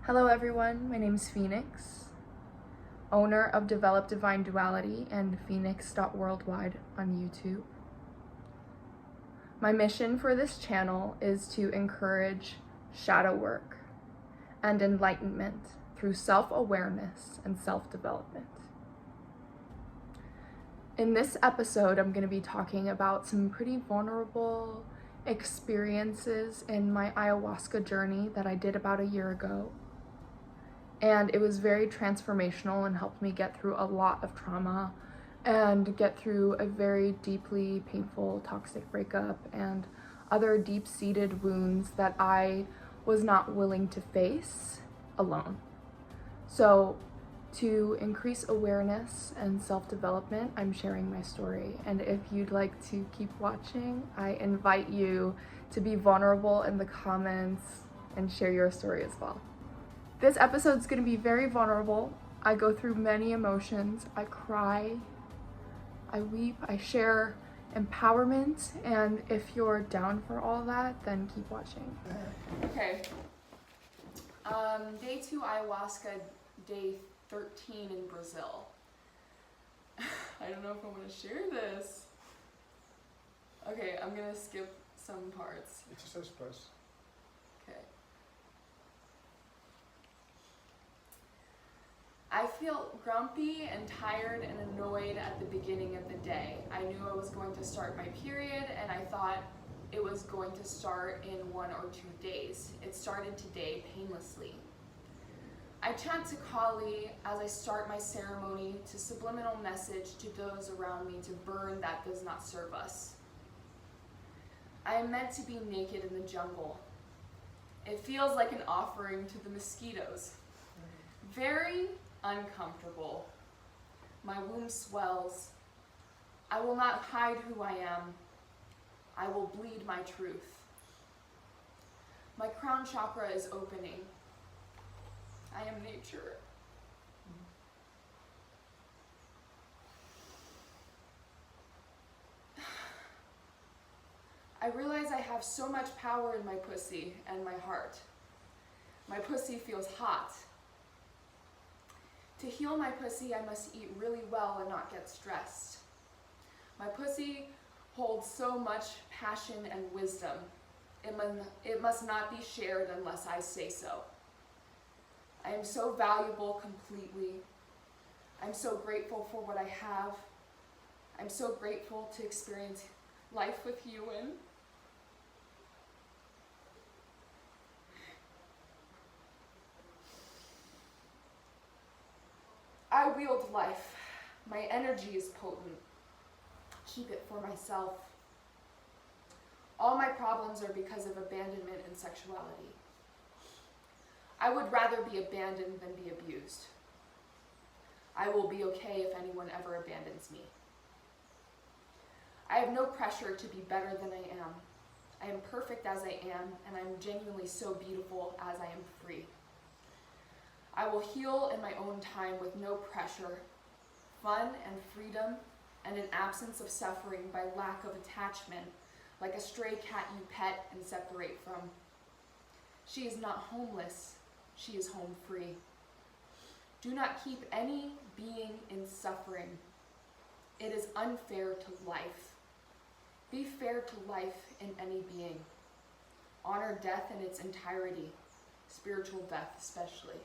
Hello everyone, my name is Phoenix, owner of Develop Divine Duality and Phoenix.worldwide on YouTube. My mission for this channel is to encourage shadow work and enlightenment through self-awareness and self-development. In this episode, I'm going to be talking about some pretty vulnerable experiences in my ayahuasca journey that I did about a year ago. And it was very transformational and helped me get through a lot of trauma and get through a very deeply painful toxic breakup and other deep-seated wounds that I was not willing to face alone. So to increase awareness and self-development, I'm sharing my story. And if you'd like to keep watching, I invite you to be vulnerable in the comments and share your story as well. This episode's gonna be very vulnerable. I go through many emotions. I cry, I weep, I share empowerment, and if you're down for all that, then keep watching. Okay, day 2 ayahuasca, day 13 in Brazil. I don't know if I want to share this. Okay, I'm gonna skip some parts. It's a suspense. Okay. I feel grumpy and tired and annoyed at the beginning of the day. I knew I was going to start my period and I thought it was going to start in 1 or 2 days. It started today painlessly. I chant to Kali as I start my ceremony to subliminal message to those around me to burn that does not serve us. I am meant to be naked in the jungle. It feels like an offering to the mosquitoes. Very uncomfortable. My womb swells. I will not hide who I am. I will bleed my truth. My crown chakra is opening. I am nature. I realize I have so much power in my pussy and my heart. My pussy feels hot. To heal my pussy, I must eat really well and not get stressed. My pussy holds so much passion and wisdom. It must not be shared unless I say so. I am so valuable completely. I'm so grateful for what I have. I'm so grateful to experience life with you in. I wield life. My energy is potent. Keep it for myself. All my problems are because of abandonment and sexuality. I would rather be abandoned than be abused. I will be okay if anyone ever abandons me. I have no pressure to be better than I am. I am perfect as I am, and I'm genuinely so beautiful as I am free. I will heal in my own time with no pressure, fun and freedom, and an absence of suffering by lack of attachment, like a stray cat you pet and separate from. She is not homeless. She is home free. Do not keep any being in suffering. It is unfair to life. Be fair to life in any being. Honor death in its entirety, spiritual death especially.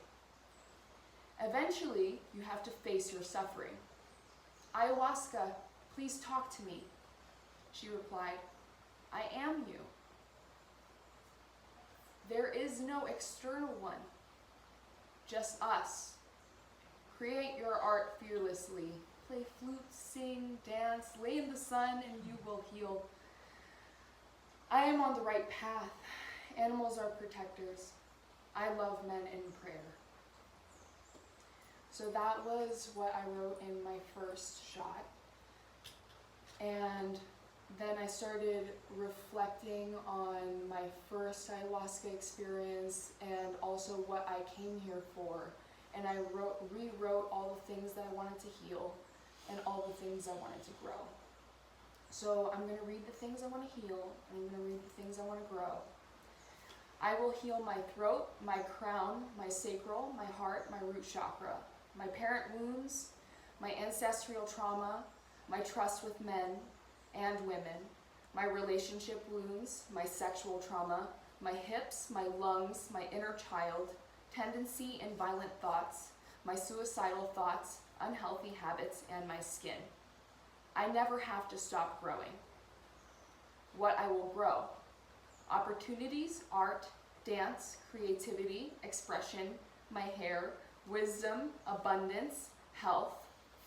Eventually, you have to face your suffering. Ayahuasca, please talk to me. She replied, I am you. There is no external one, just us. Create your art fearlessly. Play flute, sing, dance, lay in the sun, and you will heal. I am on the right path. Animals are protectors. I love men in prayer. So that was what I wrote in my first shot. And then I started reflecting on my first ayahuasca experience and also what I came here for. And I rewrote all the things that I wanted to heal and all the things I wanted to grow. So I'm going to read the things I want to heal, and I'm going to read the things I want to grow. I will heal my throat, my crown, my sacral, my heart, my root chakra, my parent wounds, my ancestral trauma, my trust with men and women, my relationship wounds, my sexual trauma, my hips, my lungs, my inner child, tendency and violent thoughts, my suicidal thoughts, unhealthy habits, and my skin. I never have to stop growing. What I will grow: opportunities, art, dance, creativity, expression, my hair, wisdom, abundance, health,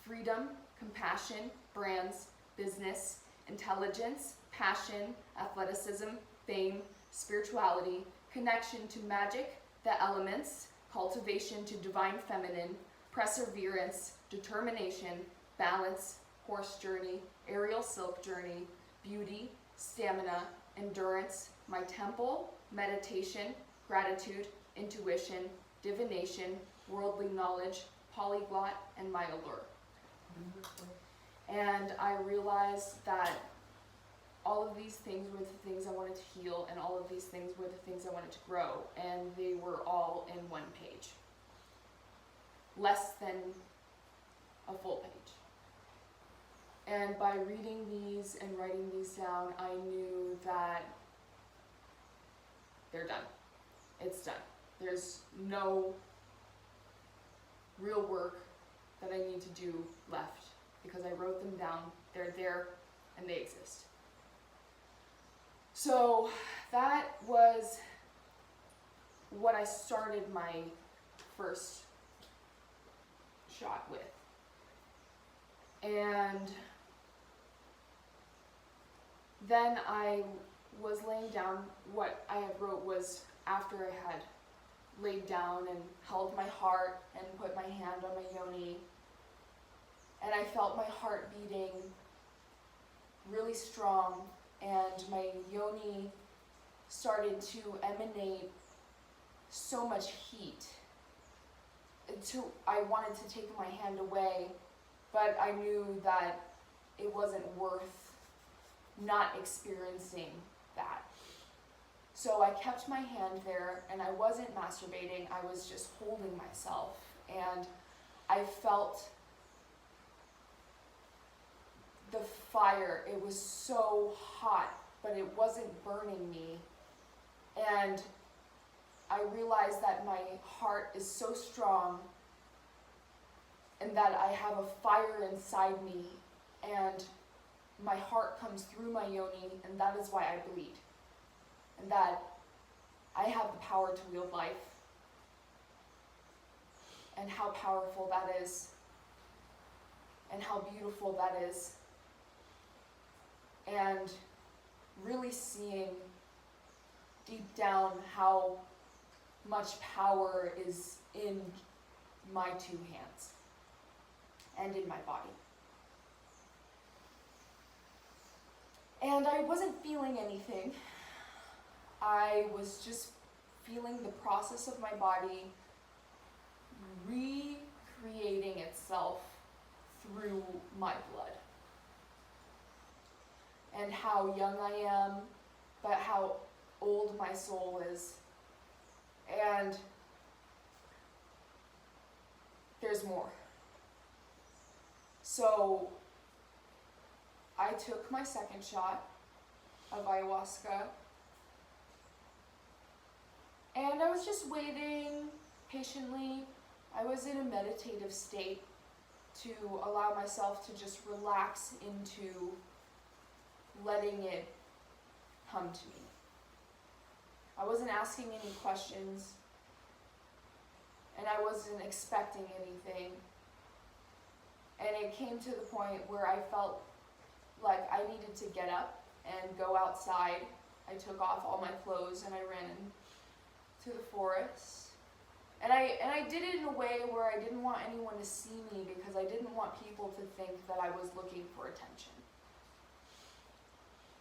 freedom, compassion, brands, business, intelligence, passion, athleticism, fame, spirituality, connection to magic, the elements, cultivation to divine feminine, perseverance, determination, balance, horse journey, aerial silk journey, beauty, stamina, endurance, my temple, meditation, gratitude, intuition, divination, worldly knowledge, polyglot, and my allure. And I realized that all of these things were the things I wanted to heal, and all of these things were the things I wanted to grow, and they were all in one page. Less than a full page. And by reading these and writing these down, I knew that they're done. It's done. There's no real work that I need to do left, because I wrote them down. They're there and they exist. So that was what I started my first shot with. And then I was laying down. What I had wrote was after I had laid down and held my heart and put my hand on my yoni, and I felt my heart beating really strong, and my yoni started to emanate so much heat. I wanted to take my hand away, but I knew that it wasn't worth not experiencing that. So I kept my hand there, and I wasn't masturbating, I was just holding myself, and I felt the fire. It was so hot, but it wasn't burning me. And I realized that my heart is so strong, and that I have a fire inside me, and my heart comes through my yoni, and that is why I bleed. And that I have the power to wield life, and how powerful that is, and how beautiful that is. And really seeing deep down how much power is in my two hands and in my body. And I wasn't feeling anything. I was just feeling the process of my body recreating itself through my blood. And how young I am, but how old my soul is. And there's more. So I took my second shot of ayahuasca, and I was just waiting patiently. I was in a meditative state to allow myself to just relax into letting it come to me. I wasn't asking any questions, and I wasn't expecting anything. And it came to the point where I felt like I needed to get up and go outside. I took off all my clothes and I ran to the forest. And I did it in a way where I didn't want anyone to see me, because I didn't want people to think that I was looking for attention.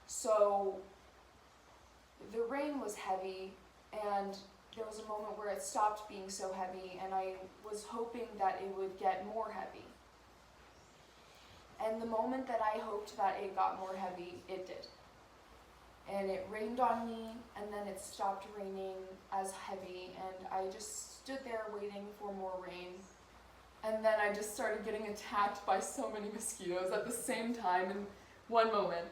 So the rain was heavy, and there was a moment where it stopped being so heavy, and I was hoping that it would get more heavy. And the moment that I hoped that it got more heavy, it did. and it rained on me, and then it stopped raining as heavy, and I just stood there waiting for more rain. And then I just started getting attacked by so many mosquitoes at the same time in one moment.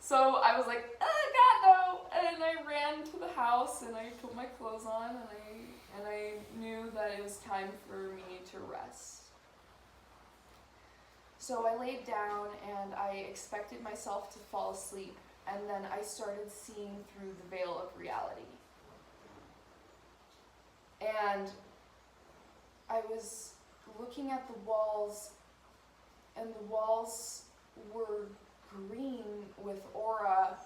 So I was like, oh God, no! And I ran to the house and I put my clothes on and I knew that it was time for me to rest. So I laid down and I expected myself to fall asleep, and then I started seeing through the veil of reality. And I was looking at the walls, and the walls were green with aura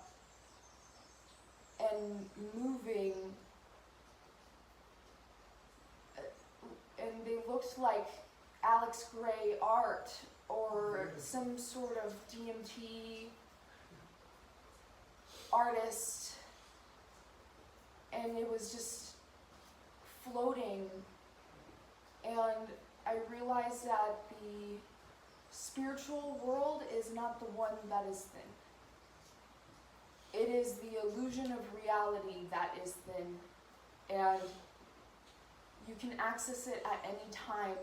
and moving, and they looked like Alex Gray art or some sort of DMT artist, and it was just floating. And I realized that the spiritual world is not the one that is thin. It is the illusion of reality that is thin, and you can access it at any time.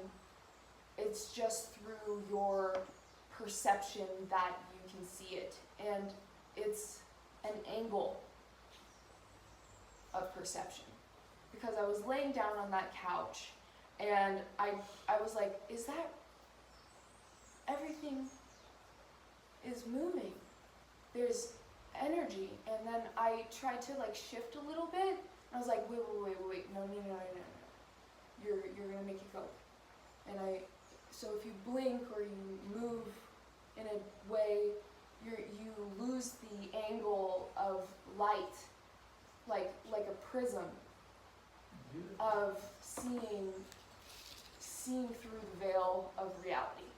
It's just through your perception that you can see it, and it's an angle of perception. Because I was laying down on that couch, and I was like, is that everything is moving? There's energy. And then I tried to like shift a little bit, and I was like, wait, no. You're gonna make it go. And so if you blink or you move in a way, you lose the angle of light, like a prism of seeing through the veil of reality.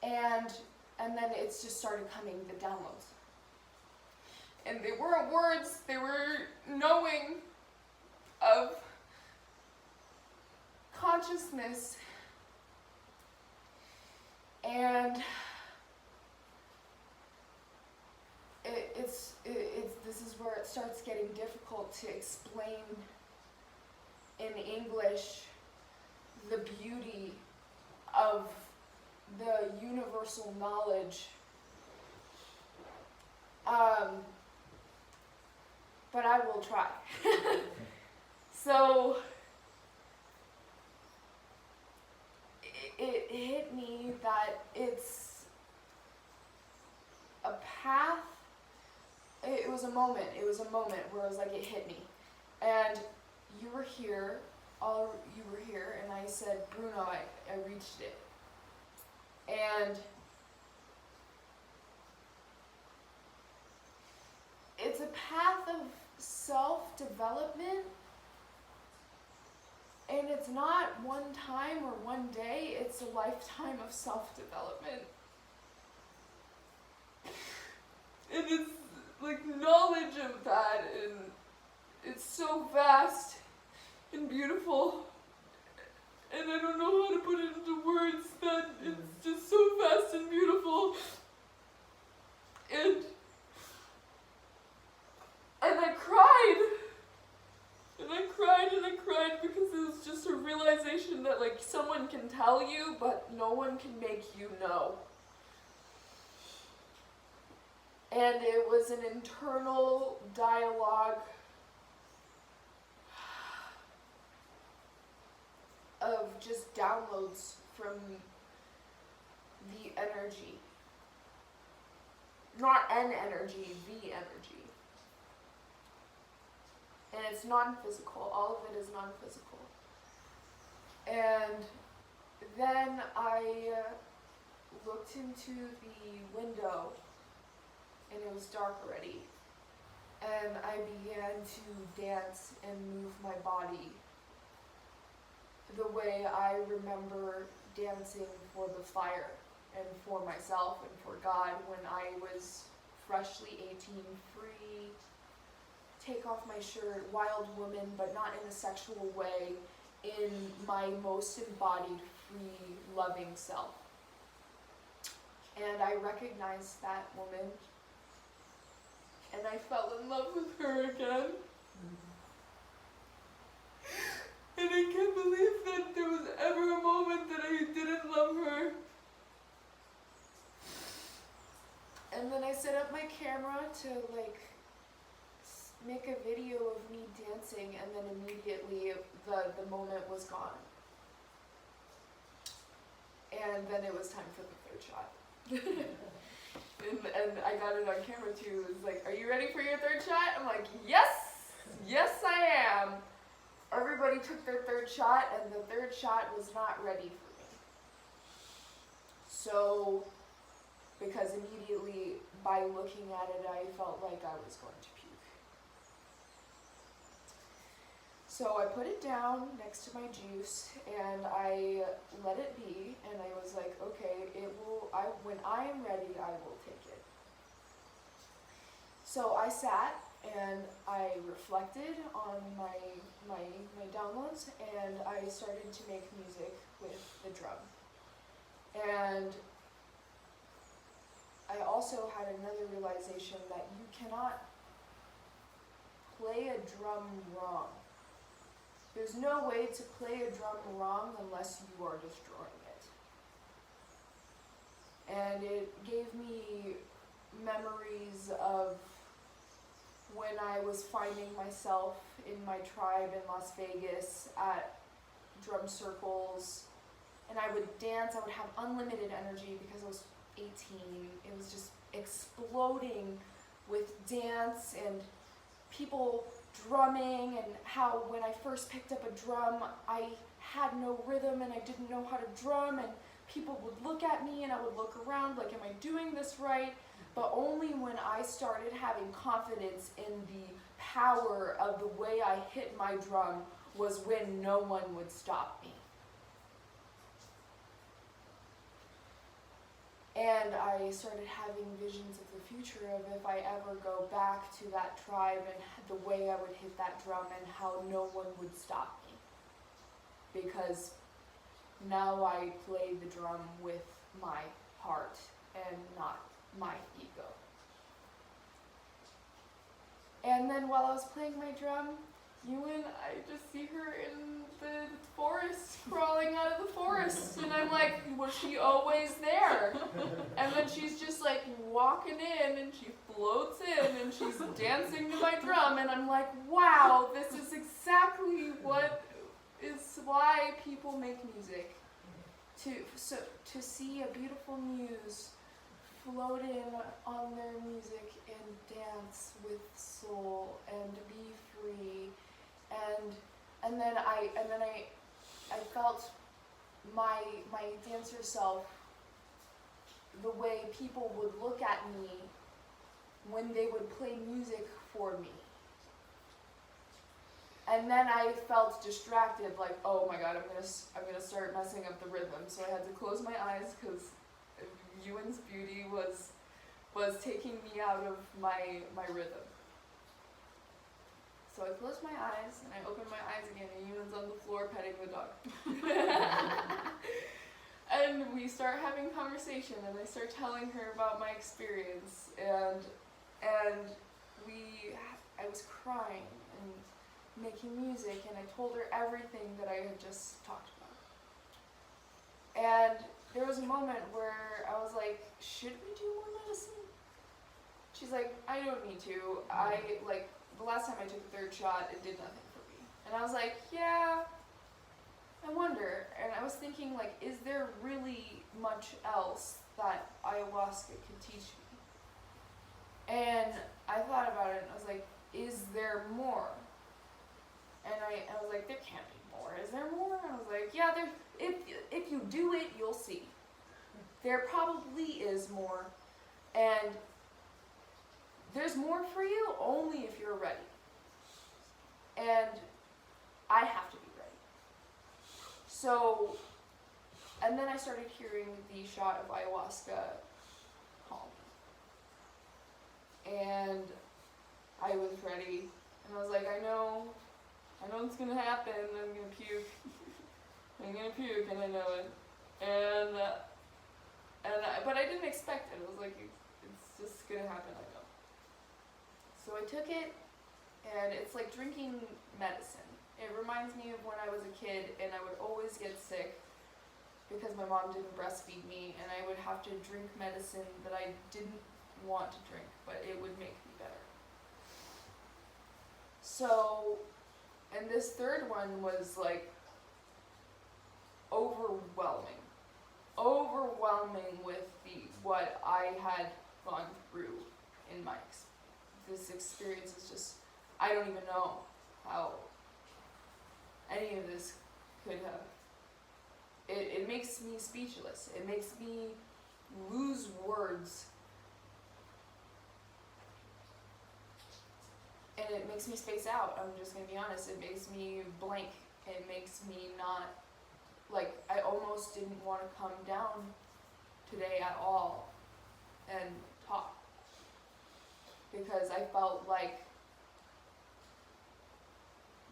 And then it's just started coming, the downloads. And they weren't words, they were knowing of consciousness. And this is where it starts getting difficult to explain in English the beauty of the universal knowledge. But I will try. So it hit me that it's a path. It was a moment where it was like it hit me. And you were here, and I said, Bruno, I reached it. And it's a path of self-development, and it's not one time or one day, it's a lifetime of self-development. And it's like knowledge of that, and it's so vast and beautiful, and I don't know how to put it into words, that it's just so vast and beautiful. And I cried. And I cried because it was just a realization that like someone can tell you, but no one can make you know. And it was an internal dialogue of just downloads from the energy. Not an energy, the energy. And it's non-physical. All of it is non-physical. And then I looked into the window, and it was dark already. And I began to dance and move my body the way I remember dancing for the fire and for myself and for God when I was freshly 18, free, take off my shirt, wild woman, but not in a sexual way, in my most embodied, free, loving self. And I recognized that woman, and I fell in love with her again. And I can't believe that there was ever a moment that I didn't love her. And then I set up my camera to make a video of me dancing, and then immediately the moment was gone. And then it was time for the third shot. and I got it on camera too. It was like, are you ready for your third shot? I'm like, yes! Yes, I am! Everybody took their third shot, and the third shot was not ready for me. So, because immediately by looking at it, I felt like I was going to puke. So I put it down next to my juice, and I let it be, and I was like, okay, when I am ready, I will take it. So I sat, and I reflected on my downloads, and I started to make music with the drum. And I also had another realization that you cannot play a drum wrong. There's no way to play a drum wrong unless you are destroying it. And it gave me memories of when I was finding myself in my tribe in Las Vegas at drum circles, and I would dance. I would have unlimited energy because I was 18. It was just exploding with dance and people drumming, and how when I first picked up a drum, I had no rhythm and I didn't know how to drum, and people would look at me and I would look around like, am I doing this right? But only when I started having confidence in the power of the way I hit my drum was when no one would stop me. And I started having visions of the future of if I ever go back to that tribe and the way I would hit that drum and how no one would stop me. Because now I play the drum with my heart and not my ego. And then while I was playing my drum, Ewan, I just see her in the forest, crawling out of the forest, and I'm like, was she always there? And then she's just like walking in, and she floats in, and she's dancing to my drum, and I'm like, wow, this is exactly what is why people make music. To see a beautiful muse float in on their music and dance with soul and be free, and then I felt my dancer self, the way people would look at me when they would play music for me. And then I felt distracted, like, oh my god, I'm gonna start messing up the rhythm. So I had to close my eyes because Ewan's beauty was taking me out of my rhythm. So I closed my eyes and I opened my eyes again, and Ewan's on the floor petting the dog. And we start having conversation, and I start telling her about my experience, and I was crying and making music, and I told her everything that I had just talked about. And there was a moment where I was like, should we do more medicine? She's like, I don't need to. The last time I took the third shot, it did nothing for me. And I was like, yeah, I wonder. And I was thinking, like, is there really much else that ayahuasca can teach me? And I thought about it, and I was like, is there more? And I was like, there can't be more. Is there more? And I was like, yeah, if you do it, you'll see. There probably is more. And there's more for you only if you're ready. And I have to be ready. So, and then I started hearing the shot of ayahuasca calm. And I was ready. And I was like, I know it's gonna happen. I'm gonna puke. I'm gonna puke, and I know it. And But I didn't expect it. I was like, it's just gonna happen, I know. So I took it, and it's like drinking medicine. It reminds me of when I was a kid, and I would always get sick because my mom didn't breastfeed me, and I would have to drink medicine that I didn't want to drink, but it would make me better. So, and this third one was like overwhelming with what I had gone through in my this experience is just, I don't even know how any of this could have. It makes me speechless. It makes me lose words. And it makes me space out. I'm just gonna be honest. It makes me blank. It makes me not, like, I almost didn't want to come down today at all and talk. Because I felt like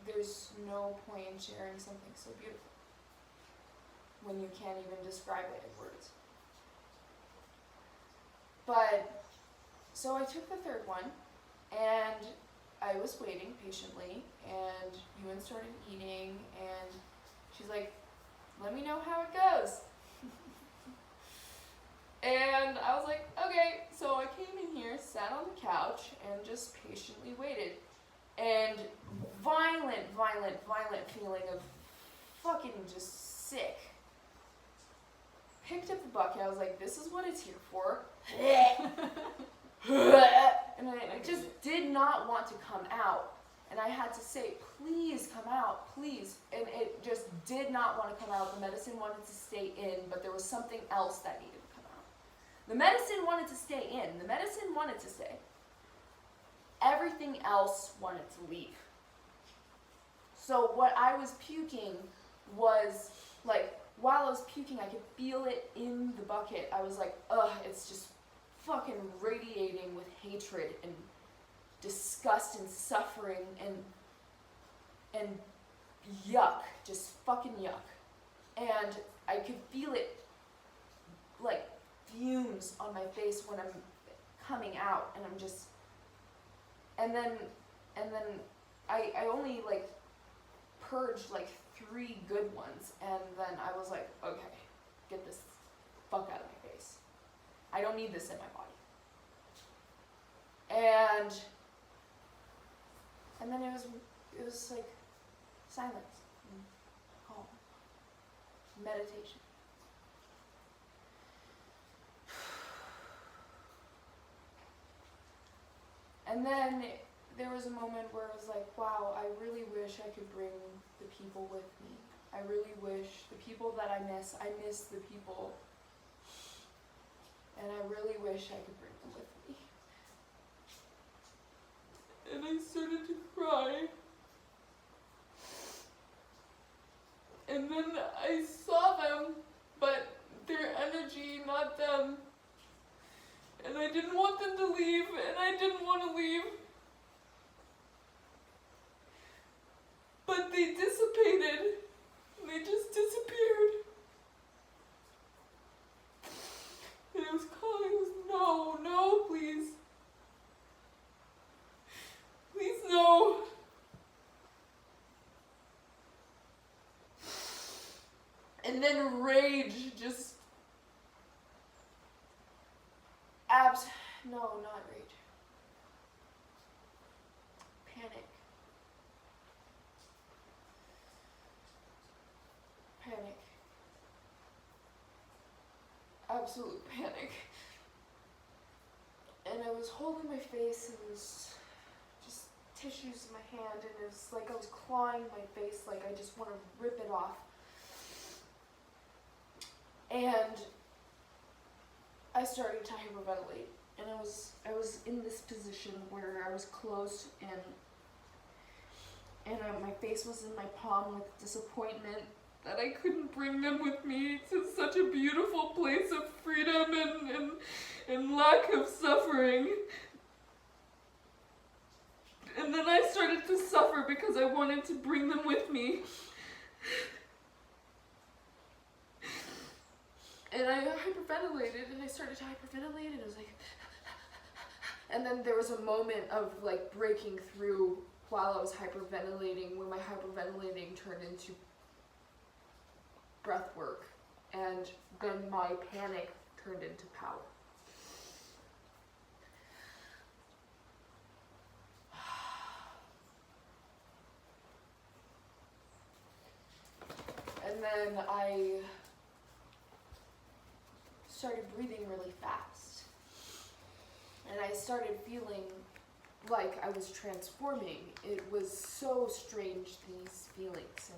there's no point in sharing something so beautiful when you can't even describe it in words. But, so I took the third one, and I was waiting patiently, and Ewan started eating, and she's like, let me know how it goes. And I was like, okay. So I came in here, sat on the couch, and just patiently waited. And violent feeling of fucking just sick. Picked up the bucket, I was like, this is what it's here for. And I just did not want to come out. And I had to say, please come out, please. And it just did not want to come out. The medicine wanted to stay in, but there was something else that needed to come out. The medicine wanted to stay in. The medicine wanted to stay. Everything else wanted to leave. So what I was puking was, like, while I was puking, I could feel it in the bucket. I was like, ugh, it's just fucking radiating with hatred and disgust and suffering and yuck, just fucking yuck. And I could feel it like fumes on my face when I'm coming out, and I'm just, and then I only like purged like 3 good ones, and then I was like, okay, get this fuck out of my face. I don't need this in my body. And then it was like silence and calm, meditation. And then there was a moment where I was like, wow, I really wish I could bring the people with me. I really wish the people that I miss the people. And I really wish I could bring them with me. And I started to cry. And then I saw them, but their energy, not them. And I didn't want them to leave, and I didn't want to leave. But they dissipated. They just disappeared. And I was calling, it was, no, please. Please, no. And then rage just, no, not rage. Panic. Absolute panic. And I was holding my face, and it was just tissues in my hand, and it was like I was clawing my face, like I just want to rip it off. And I started to hyperventilate, and I was in this position where I was closed, and my face was in my palm with disappointment that I couldn't bring them with me to such a beautiful place of freedom and lack of suffering. And then I started to suffer because I wanted to bring them with me. And I hyperventilated, and I started to hyperventilate, and I was like, and then there was a moment of like breaking through while I was hyperventilating, where my hyperventilating turned into breath work, and then my panic turned into power. And then I started breathing really fast. And I started feeling like I was transforming. It was so strange, these feelings.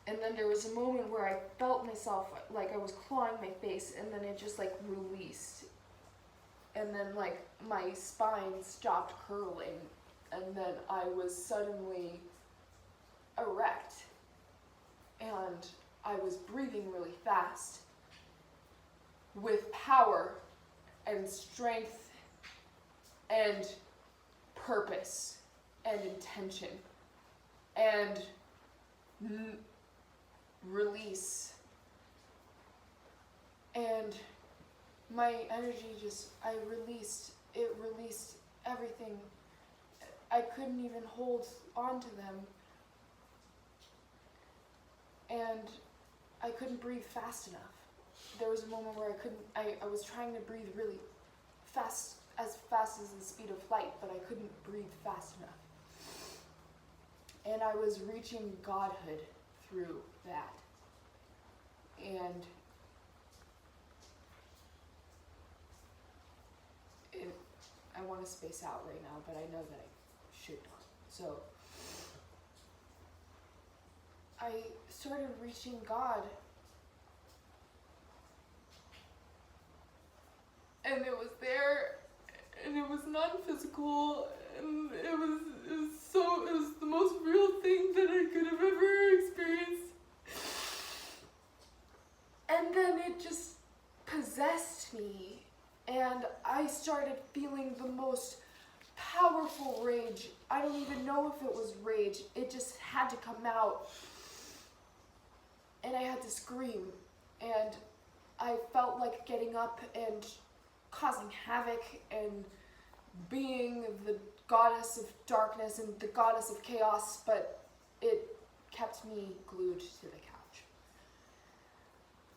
And then there was a moment where I felt myself, like I was clawing my face, and then it just like released. And then like my spine stopped curling, and then I was suddenly erect. And I was breathing really fast with power and strength and purpose and intention and release. And my energy it released everything. I couldn't even hold on to them. And I couldn't breathe fast enough. There was a moment where I was trying to breathe really fast as the speed of light, but I couldn't breathe fast enough. And I was reaching godhood through that. And I want to space out right now, but I know that I should not. So I started reaching God, and it was there, and it was non-physical, and it was the most real thing that I could have ever experienced. And then it just possessed me, and I started feeling the most powerful rage. I don't even know if it was rage. It just had to come out. And I had to scream, and I felt like getting up and causing havoc and being the goddess of darkness and the goddess of chaos, but it kept me glued to the couch.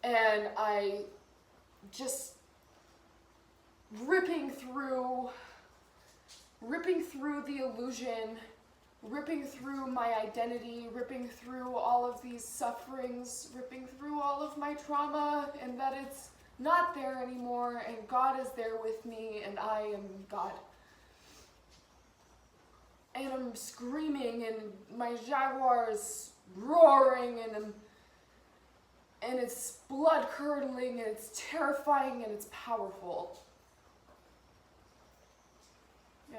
And I just ripping through the illusion, ripping through my identity, ripping through all of these sufferings, ripping through all of my trauma, and that it's not there anymore, and God is there with me, and I am God. And I'm screaming, and my jaguar is roaring, and it's blood-curdling, and it's terrifying, and it's powerful.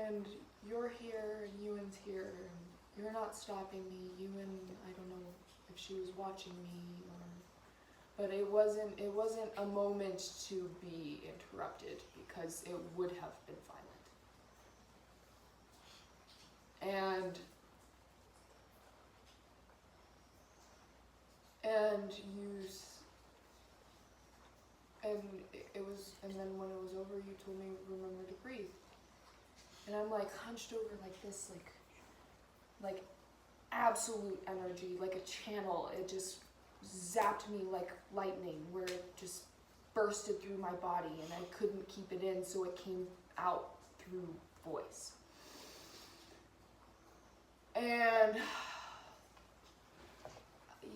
And you're here, and Ewan's here, and you're not stopping me. Ewan, I don't know if she was watching me, but it wasn't a moment to be interrupted, because it would have been violent. And then when it was over, you told me, remember to breathe. And I'm like hunched over like this, like absolute energy, like a channel. It just zapped me like lightning, where it just bursted through my body, and I couldn't keep it in, so it came out through voice. And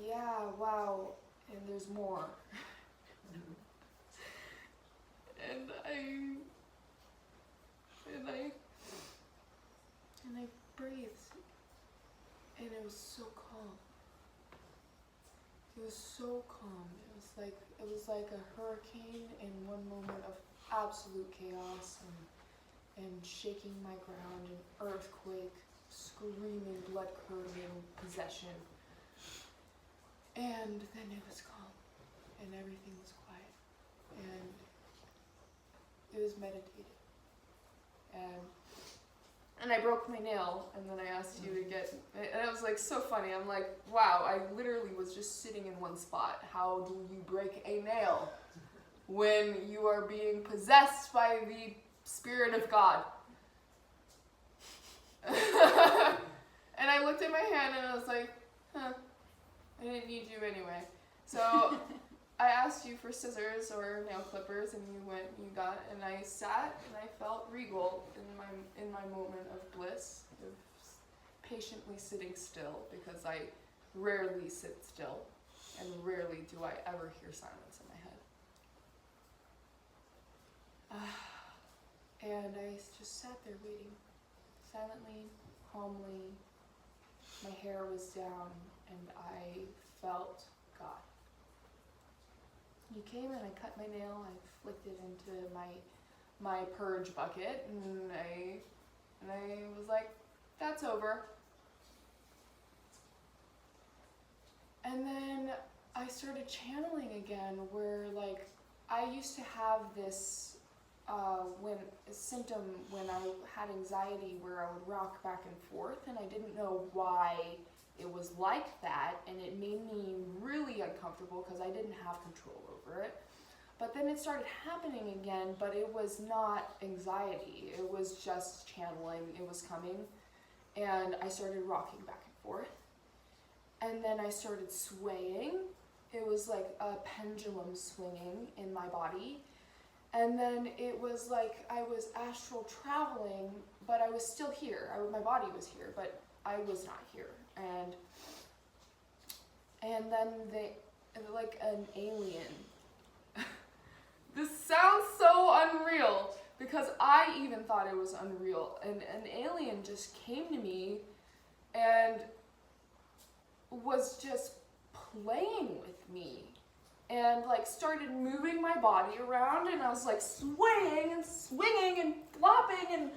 yeah, wow, and there's more. And I breathed, and it was so calm. It was so calm. It was like a hurricane in one moment of absolute chaos and shaking my ground, an earthquake, screaming, blood-curdling possession. And then it was calm, and everything was quiet, and it was meditative. And I broke my nail, and then I asked you to get, and was like so funny. I'm like, wow, I literally was just sitting in one spot. How do you break a nail when you are being possessed by the Spirit of God? And I looked at my hand and I was like, huh, I didn't need you anyway. So I asked you for scissors or nail clippers, and you went, you got, and I sat and I felt regal in my moment of bliss, of patiently sitting still, because I rarely sit still, and rarely do I ever hear silence in my head. And I just sat there waiting, silently, calmly. My hair was down, and I felt God. You came and I cut my nail, I flicked it into my purge bucket, and I was like, that's over. And then I started channeling again, where like I used to have this symptom when I had anxiety, where I would rock back and forth, and I didn't know why it was like that, and it made me really uncomfortable because I didn't have control over it. But then it started happening again, but it was not anxiety, it was just channeling. It was coming, and I started rocking back and forth, and then I started swaying. It was like a pendulum swinging in my body. And then it was like I was astral traveling, but I was still here. My body was here, but I was not here. And then like an alien. This sounds so unreal, because I even thought it was unreal. And an alien just came to me and was just playing with me. And like started moving my body around, and I was like swaying and swinging and flopping and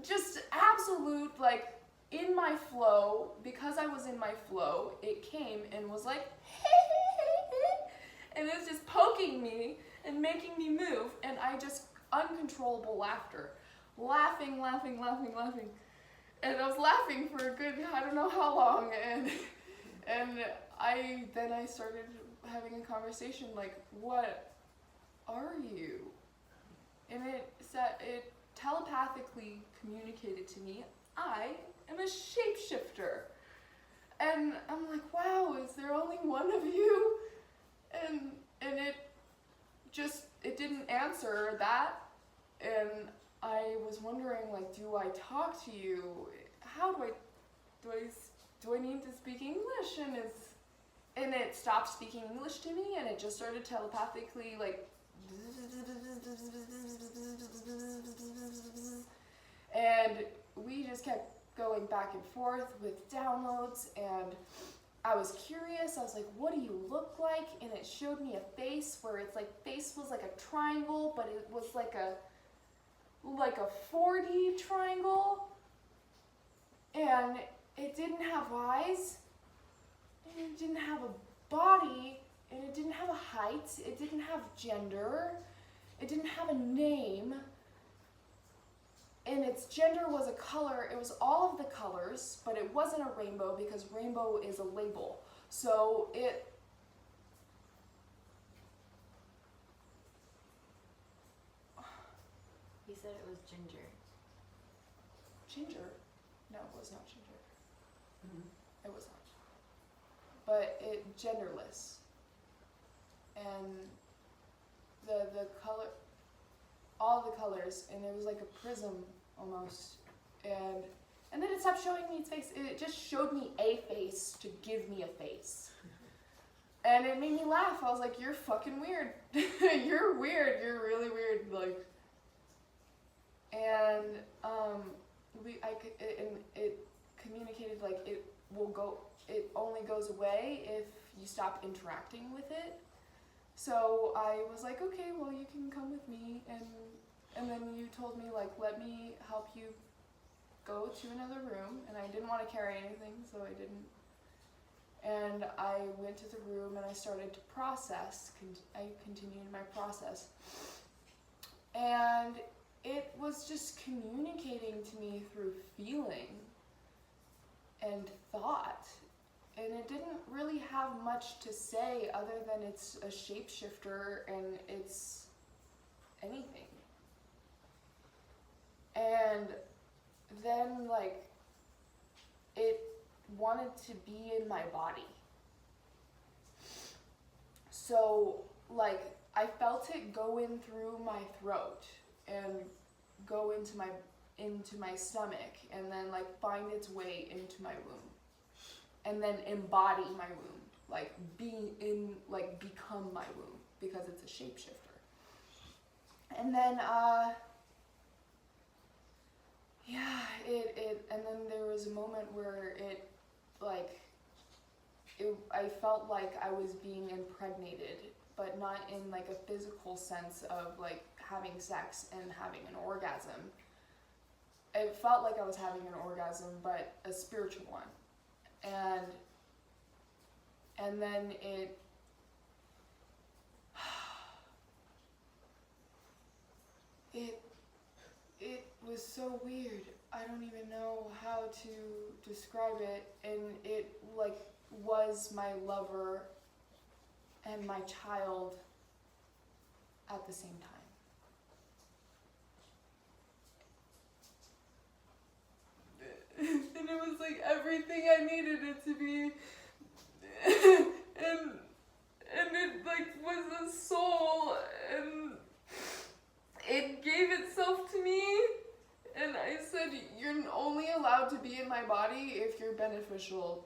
just absolute like in my flow. Because I was in my flow, it came and was like, and it was just poking me and making me move, and I just uncontrollable laughter, laughing, and I was laughing for a good I don't know how long, and I started having a conversation like, what are you? And it telepathically communicated to me, I am a shapeshifter. And I'm like, wow, is there only one of you? And it didn't answer that. And I was wondering, like, do I talk to you? How do I need to speak English? And it stopped speaking English to me, and it just started telepathically, like, and we just kept going back and forth with downloads, and I was curious. I was like, what do you look like? And it showed me a face where it's like, face was like a triangle, but it was like a 4D triangle, and it didn't have eyes, and it didn't have a body, and it didn't have a height, it didn't have gender, it didn't have a name, and its gender was a color. It was all of the colors, but it wasn't a rainbow, because rainbow is a label. So it You said it was ginger. Ginger? No, it was not ginger. It was not. But it genderless. And the color, all the colors, and it was like a prism almost. And then it stopped showing me its face. It just showed me a face to give me a face. And it made me laugh. I was like, you're fucking weird. You're weird. You're really weird. Like, and it communicated like it only goes away if you stop interacting with it. So I was like, okay, well, you can come with me, and then you told me, like, let me help you go to another room, and I didn't want to carry anything, so I didn't. And I went to the room and I started to process. I continued my process, and it was just communicating to me through feeling. And and thought. And it didn't really have much to say other than it's a shapeshifter and it's anything. And then, like, it wanted to be in my body. So, like, I felt it go in through my throat and go into my stomach and then, like, find its way into my womb. And then embody my womb, like become my womb, because it's a shapeshifter. And then, and then there was a moment where I felt like I was being impregnated, but not in like a physical sense of like having sex and having an orgasm. It felt like I was having an orgasm, but a spiritual one. And then it was so weird. I don't even know how to describe it. And it like was my lover and my child at the same time. And it was like everything I needed it to be. and it like was a soul, and it gave itself to me, and I said, you're only allowed to be in my body if you're beneficial.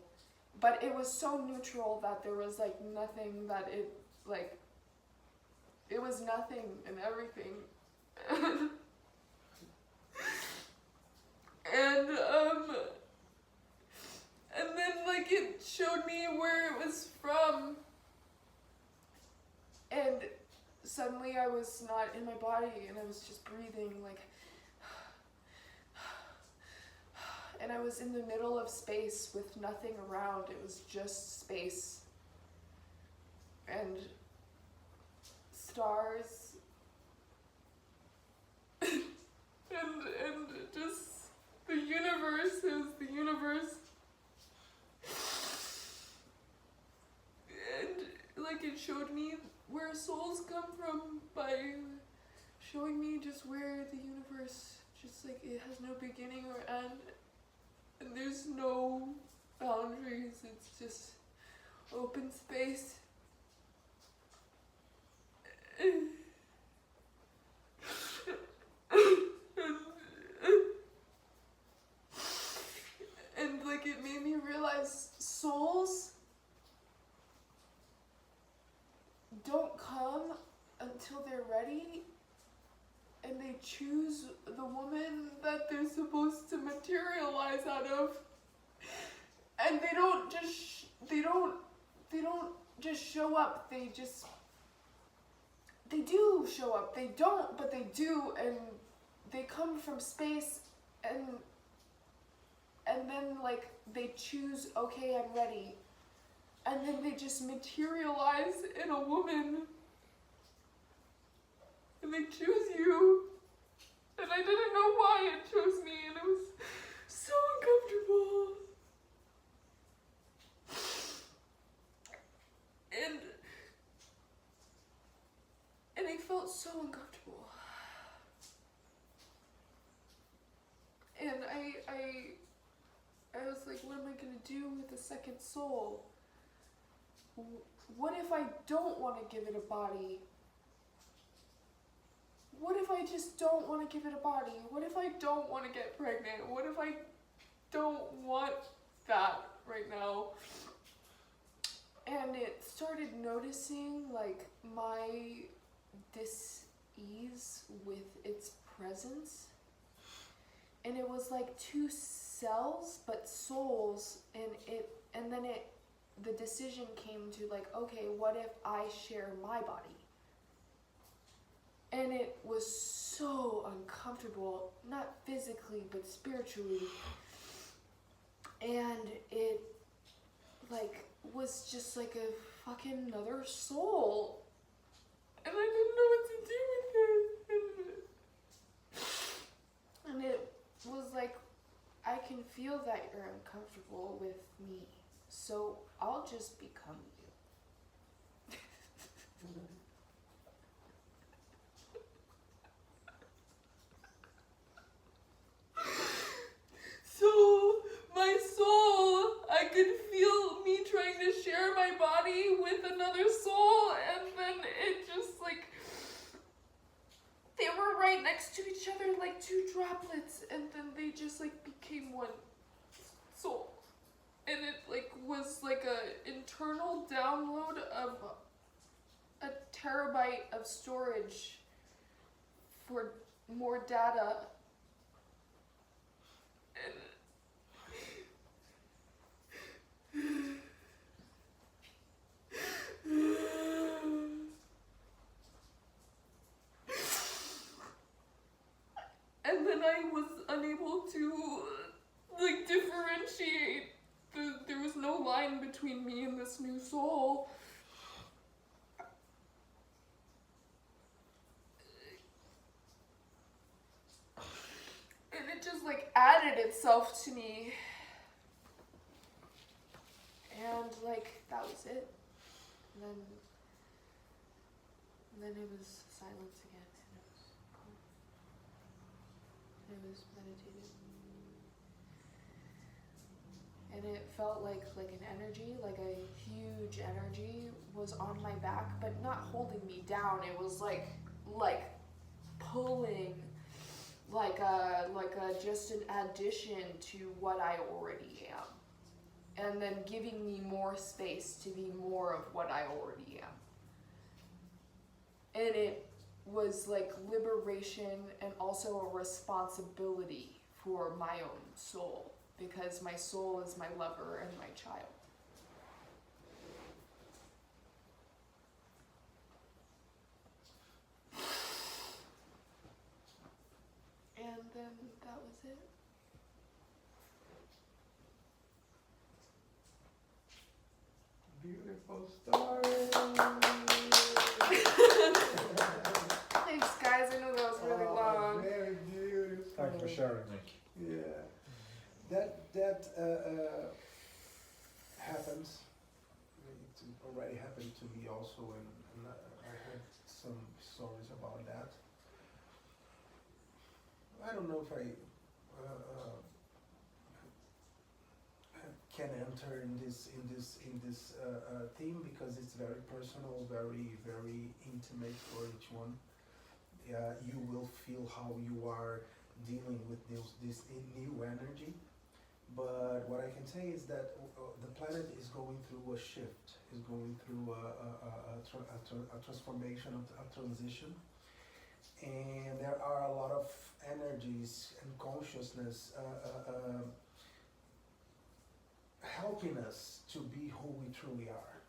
But it was so neutral that there was like nothing that it was nothing and everything. And then like it showed me where it was from, and suddenly I was not in my body and I was just breathing like, and I was in the middle of space with nothing around. It was just space and stars and just the universe. It was the universe. And like it showed me where souls come from by showing me just where the universe, just like it has no beginning or end, and there's no boundaries. It's just open space. And like it made me realize souls don't come until they're ready, and they choose the woman that they're supposed to materialize out of. And they don't just show up. They do show up. They don't, but they do, and they come from space, and then like they choose, okay, I'm ready. And then they just materialize in a woman. And they choose you. And I didn't know why it chose me, and it was so uncomfortable. And I felt so uncomfortable. And I was like, what am I gonna do with the second soul? What if I don't want to give it a body? What if I just don't want to give it a body? What if I don't want to get pregnant? What if I don't want that right now? And it started noticing like my dis-ease with its presence. And it was like two cells but souls, and then the decision came to like, okay, what if I share my body? And it was so uncomfortable, not physically but spiritually. And it like was just like a fucking another soul, and I didn't know what to do with it. And it was like, I can feel that you're uncomfortable with me, so I'll just become you. So, my soul, I could feel me trying to share my body with another soul, and then it just like, they were right next to each other like two droplets, and then they just like became one soul. And it like was like a internal download of a terabyte of storage for more data. And then I was unable to like differentiate. There was no line between me and this new soul. And it just like added itself to me. And like that was it. And then it was silence again, and it was calm. And it was meditative. And it felt like an energy, like a huge energy was on my back, but not holding me down. It was like pulling, like a just an addition to what I already am, and then giving me more space to be more of what I already am. And it was like liberation and also a responsibility for my own soul, because my soul is my lover and my child. And then that was it. Beautiful story. Thanks, guys. I know that was really long. Very beautiful. Thanks for sharing, Nick. Yeah, that happens. It already happened to me also, and I heard some stories about that. I don't know if I can enter in this theme, because it's very personal, very intimate for each one. You will feel how you are dealing with this new energy. But what I can say is that the planet is going through a shift, is going through a transformation, a transition. And there are a lot of energies and consciousness helping us to be who we truly are.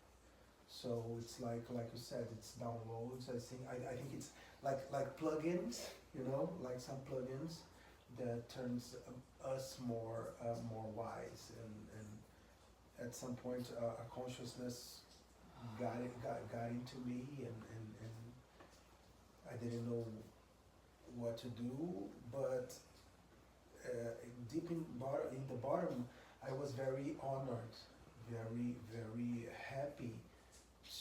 So it's like you said, it's downloads. I think it's like plugins, like some plugins that turns us more wise, and at some point a consciousness got into me, and I didn't know what to do, but deep in the bottom, I was very honored, very happy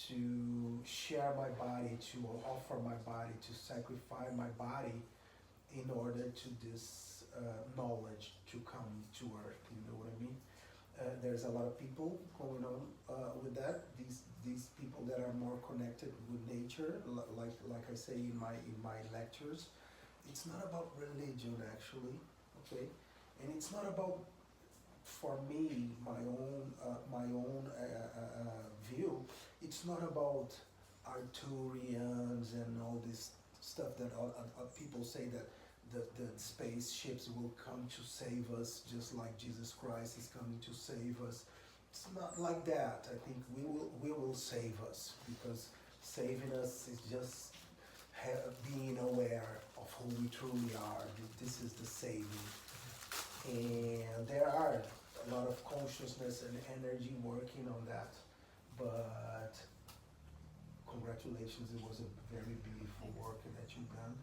to share my body, to offer my body, to sacrifice my body in order to this knowledge to come to earth. You know what I mean? There's a lot of people going on with that. These people that are more connected with nature, like I say in my lectures. It's not about religion, actually, okay, and it's not about, for me, my own view. It's not about Arturians and all this stuff that people say that the spaceships will come to save us, just like Jesus Christ is coming to save us. It's not like that. I think we will save us, because saving us is just being aware of who we truly are. This is the saving. And there are a lot of consciousness and energy working on that. But congratulations, it was a very beautiful work that you've done.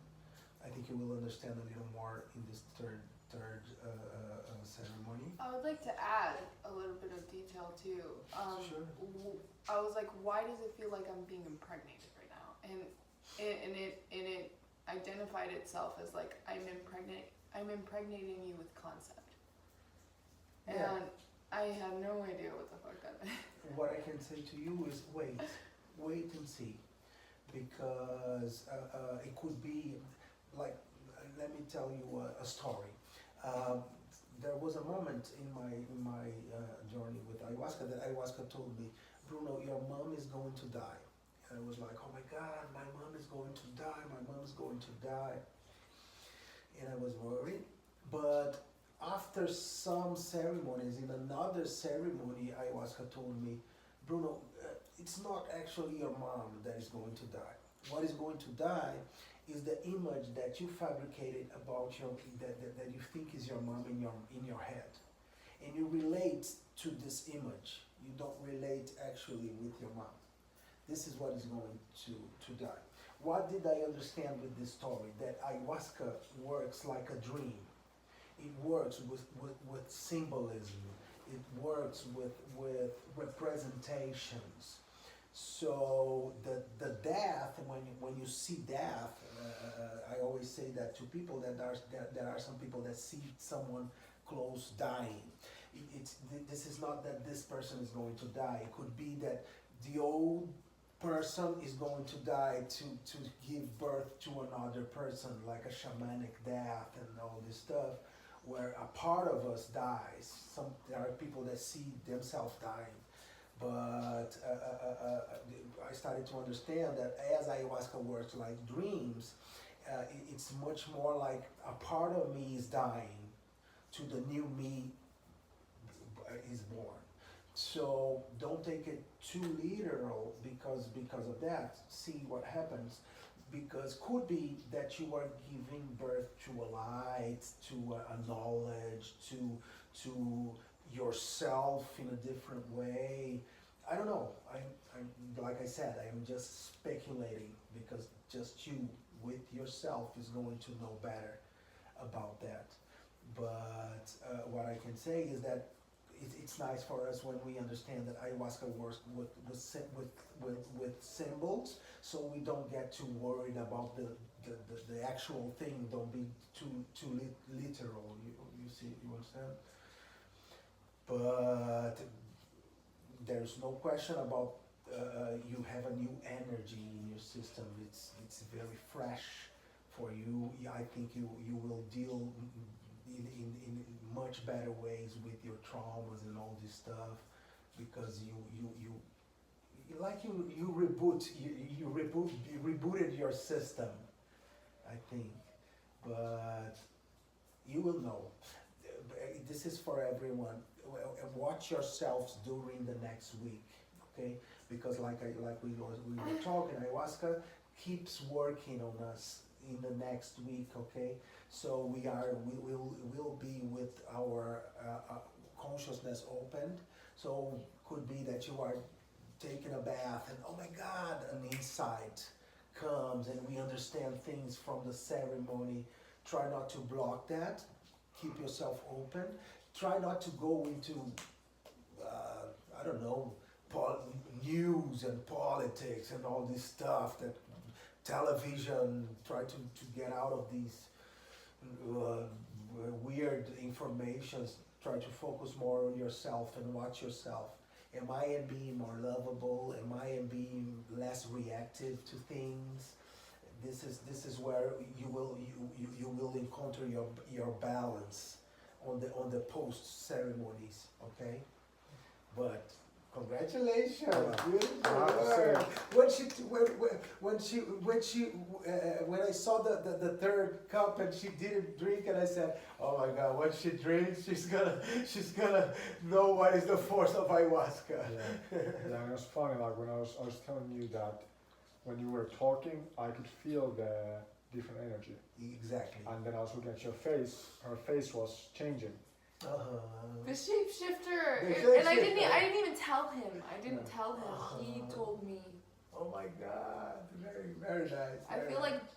I think you will understand a little more in this third third ceremony. I would like to add a little bit of detail too. Sure. I was like, why does it feel like I'm being impregnated right now? And it identified itself as like I'm impregnating you with concept. Yeah. And I had no idea what the fuck that meant. What I can say to you is wait and see, because it could be like, let me tell you a story. There was a moment in my journey with ayahuasca that ayahuasca told me, Bruno, your mom is going to die. And I was like, oh my God, my mom is going to die. My mom is going to die. And I was worried, but after some ceremonies, in another ceremony, ayahuasca told me, Bruno, it's not actually your mom that is going to die. What is going to die is the image that you fabricated about that you think is your mom in your head, and you relate to this image. You don't relate actually with your mom. This is what is going to die. What did I understand with this story? That ayahuasca works like a dream. It works with symbolism. It works with representations. So the death, when you see death, I always say that to people that there are some people that see someone close dying. This is not that this person is going to die. It could be that the old person is going to die to give birth to another person, like a shamanic death and all this stuff, where a part of us dies. There are people that see themselves dying. But I started to understand that as ayahuasca works like dreams, it's much more like a part of me is dying to the new me is born. So don't take it too literal because of that. See what happens, because could be that you are giving birth to a light, to a knowledge, to yourself in a different way. I don't know. I'm like I said, I am just speculating, because just you with yourself is going to know better about that. But what I can say is that it's nice for us when we understand that ayahuasca works with symbols, so we don't get too worried about the actual thing. Don't be too literal. You see, you understand? But there's no question about you have a new energy in your system. It's very fresh for you. I think you will deal in much better ways with your traumas and all this stuff, because you rebooted your system, I think. But you will know. This is for everyone. Watch yourselves during the next week, okay? Because like we were talking, ayahuasca keeps working on us in the next week, okay? So we'll be with our consciousness opened. So could be that you are taking a bath and oh my God, an insight comes and we understand things from the ceremony. Try not to block that. Keep yourself open. Try not to go into, I don't know, news and politics and all this stuff that television. Try to get out of these weird informations. Try to focus more on yourself and watch yourself. Am I being more lovable? Am I being less reactive to things? This is where you will encounter your balance on the post ceremonies, okay? But congratulations, beautiful. When I saw the third cup and she didn't drink, and I said, oh my God, when she drinks, she's gonna know what is the force of ayahuasca. Yeah, and it was funny. Like when I was telling you that when you were talking, I could feel the different energy. Exactly. And then I was looking at your face. Her face was changing. The shapeshifter. The And I didn't shapeshifter. even tell him. I didn't tell him. He told me. Oh my God, very, very nice. I very feel nice. like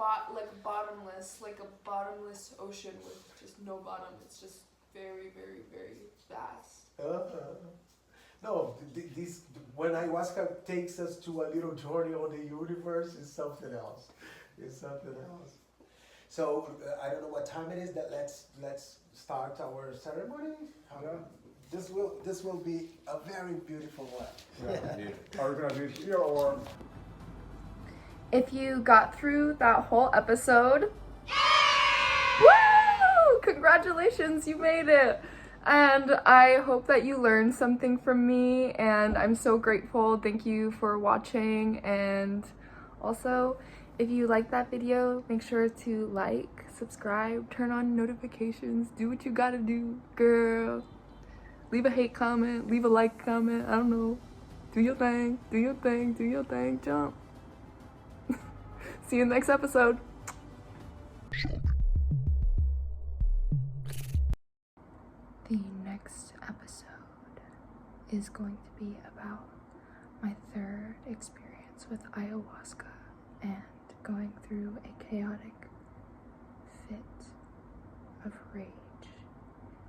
bottomless, like a bottomless ocean with just no bottom. It's just very, very, very vast. No, this when ayahuasca takes us to a little journey on the universe, is something else. It's something else. So I don't know what time it is. That let's start our ceremony. Yeah. This will be a very beautiful one. Yeah. Are we gonna do it here or? If you got through that whole episode, woo! Congratulations, you made it. And I hope that you learned something from me, and I'm so grateful. Thank you for watching. And also, if you like that video, make sure to like, subscribe, turn on notifications, do what you gotta do, girl. Leave a hate comment, leave a like comment, I don't know. Do your thing, do your thing, do your thing, jump. See you in the next episode. The next episode is going to be about my third experience with ayahuasca and going through a chaotic fit of rage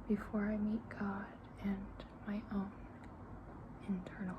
before I meet God and my own internal